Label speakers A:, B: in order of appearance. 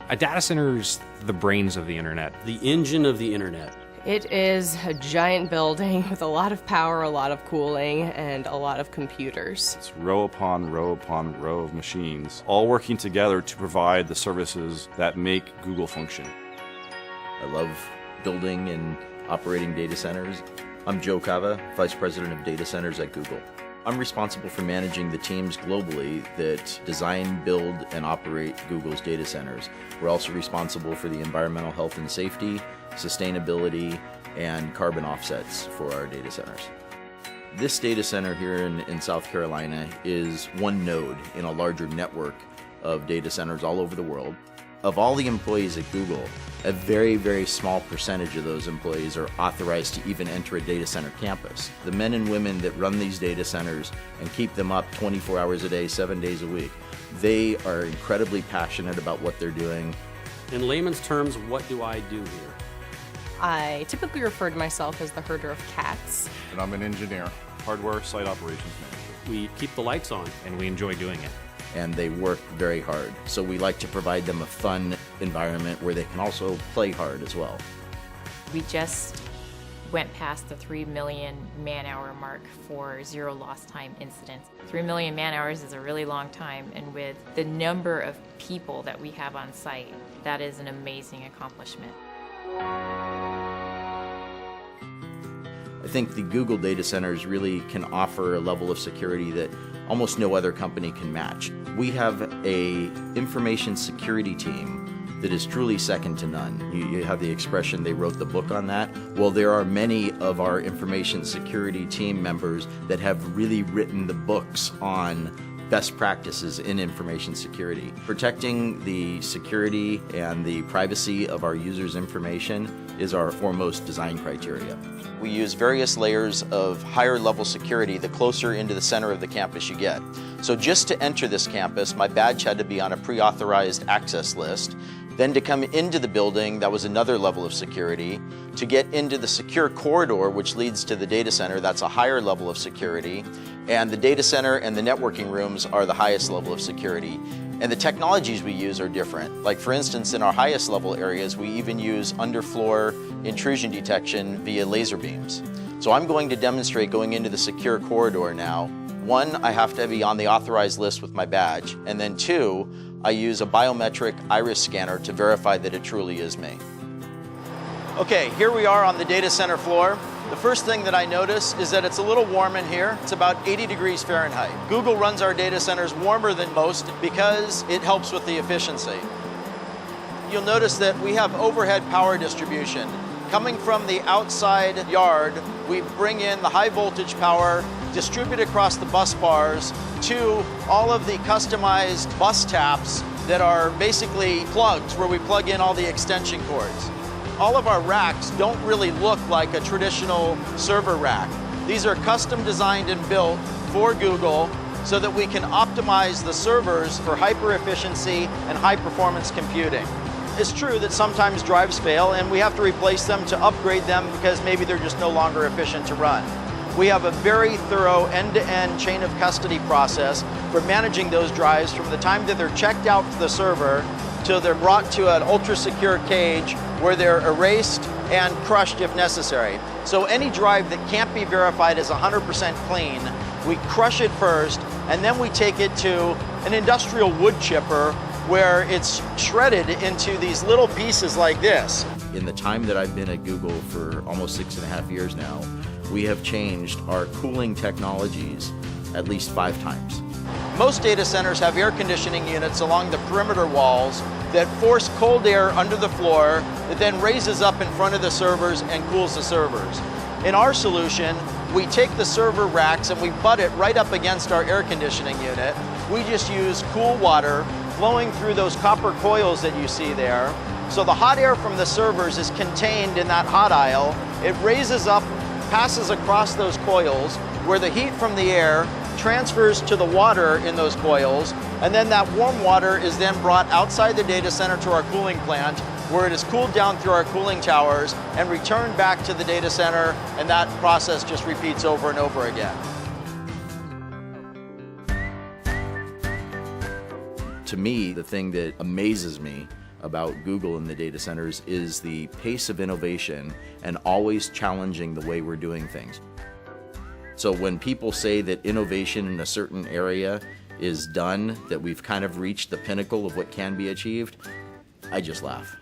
A: A data center's the brains of the internet.
B: The engine of the internet.
C: It is a giant building with a lot of power, a lot of cooling, and a lot of computers.
D: It's row upon row upon row of machines, all working together to provide the services that make Google function.
E: I love building and operating data centers. I'm Joe Cava, Vice President of Data Centers at Google. I'm responsible for managing the teams globally that design, build, and operate Google's data centers. We're also responsible for the environmental health and safety, sustainability, and carbon offsets for our data centers. This data center here in South Carolina is one node in a larger network of data centers all over the world. Of all the employees at Google, a very, very small percentage of those employees are authorized to even enter a data center campus. The men and women that run these data centers and keep them up 24 hours a day, 7 days a week, they are incredibly passionate about what they're doing.
B: In layman's terms, what do I do here?
C: I typically refer to myself as the herder of cats.
D: And I'm an engineer, hardware site operations manager.
B: We keep the lights on.
A: And we enjoy doing it.
E: And they work very hard. So we like to provide them a fun environment where they can also play hard as well.
F: We just went past the 3 million man-hour mark for zero lost time incidents. 3 million man-hours is a really long time, and with the number of people that we have on site, that is an amazing accomplishment.
E: I think the Google data centers really can offer a level of security that almost no other company can match. We have a information security team that is truly second to none. You have the expression, they wrote the book on that. Well, there are many of our information security team members that have really written the books on best practices in information security. Protecting the security and the privacy of our users' information is our foremost design criteria. We use various layers of higher level security the closer into the center of the campus you get. So just to enter this campus, my badge had to be on a pre-authorized access list. Then to come into the building, that was another level of security. To get into the secure corridor, which leads to the data center, that's a higher level of security. And the data center and the networking rooms are the highest level of security. And the technologies we use are different. Like for instance, in our highest level areas, we even use underfloor intrusion detection via laser beams. So I'm going to demonstrate going into the secure corridor now. One, I have to be on the authorized list with my badge. And then two, I use a biometric iris scanner to verify that it truly is me. Okay, here we are on the data center floor. The first thing that I notice is that it's a little warm in here. It's about 80 degrees Fahrenheit. Google runs our data centers warmer than most because it helps with the efficiency. You'll notice that we have overhead power distribution. Coming from the outside yard, we bring in the high voltage power, distribute across the bus bars to all of the customized bus taps that are basically plugs where we plug in all the extension cords. All of our racks don't really look like a traditional server rack. These are custom designed and built for Google so that we can optimize the servers for hyper efficiency and high performance computing. It's true that sometimes drives fail and we have to replace them to upgrade them because maybe they're just no longer efficient to run. We have a very thorough end-to-end chain of custody process for managing those drives from the time that they're checked out to the server till they're brought to an ultra-secure cage where they're erased and crushed if necessary. So any drive that can't be verified as 100% clean, we crush it first, and then we take it to an industrial wood chipper where it's shredded into these little pieces like this. In the time that I've been at Google for almost 6.5 years now, we have changed our cooling technologies at least 5 times. Most data centers have air conditioning units along the perimeter walls that force cold air under the floor that then raises up in front of the servers and cools the servers. In our solution, we take the server racks and we butt it right up against our air conditioning unit. We just use cool water flowing through those copper coils that you see there. So the hot air from the servers is contained in that hot aisle. It raises up, passes across those coils where the heat from the air transfers to the water in those coils, and then that warm water is then brought outside the data center to our cooling plant where it is cooled down through our cooling towers and returned back to the data center, and that process just repeats over and over again. To me, the thing that amazes me about Google in the data centers is the pace of innovation and always challenging the way we're doing things. So when people say that innovation in a certain area is done, that we've kind of reached the pinnacle of what can be achieved, I just laugh.